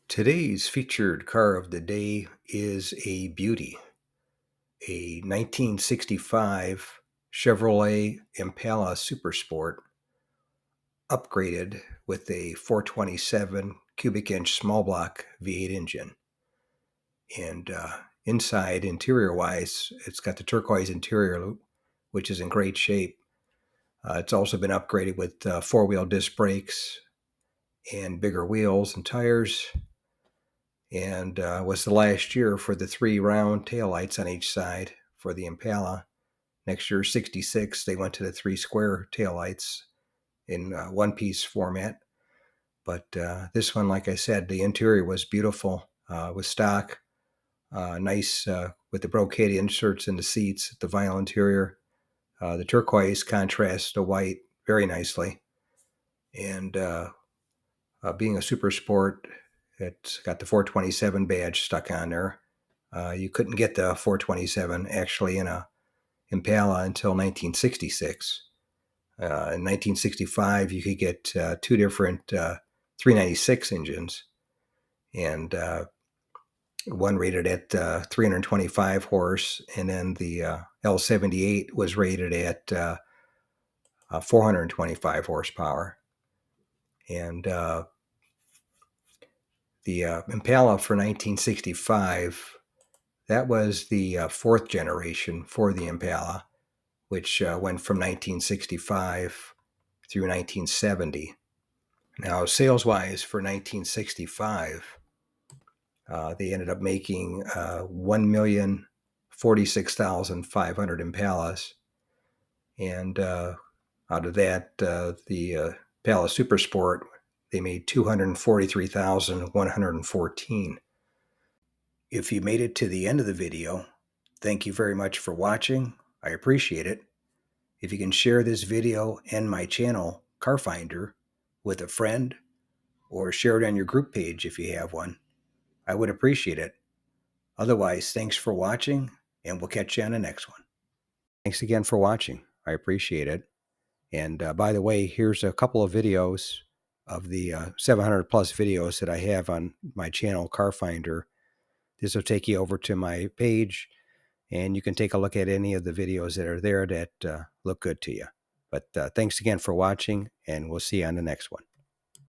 Today's featured car of the day is a beauty, a 1965 Chevrolet Impala Supersport, upgraded with a 427 cubic inch small block V8 engine. And inside, interior-wise, it's got the turquoise interior, which is in great shape. It's also been upgraded with four-wheel disc brakes and bigger wheels and tires, and was the last year for the three round taillights on each side for the Impala. Next year, 66, they went to the three square taillights in one-piece format. But this one, like I said, the interior was beautiful, with stock, nice with the brocade inserts in the seats, the vinyl interior. The turquoise contrasts the white very nicely. And being a super sport, it's got the 427 badge stuck on there. You couldn't get the 427 actually in a Impala until 1966. In 1965, you could get two different 396 engines, and one rated at 325 horse, and then the L78 was rated at 425 horsepower. And the Impala for 1965, that was the fourth generation for the Impala, which went from 1965 through 1970. Now, sales-wise for 1965, they ended up making 1,046,500 Impalas. And out of that, the Impala Supersport, they made 243,114. If you made it to the end of the video, thank you very much for watching. I appreciate it. If you can share this video and my channel, Car Finder, with a friend, or share it on your group page if you have one, I would appreciate it. Otherwise, thanks for watching, and we'll catch you on the next one. Thanks again for watching. I appreciate it. And by the way, here's a couple of videos of the 700 plus videos that I have on my channel, Car Finder. This will take you over to my page, and you can take a look at any of the videos that are there that look good to you. But thanks again for watching, and we'll see you on the next one.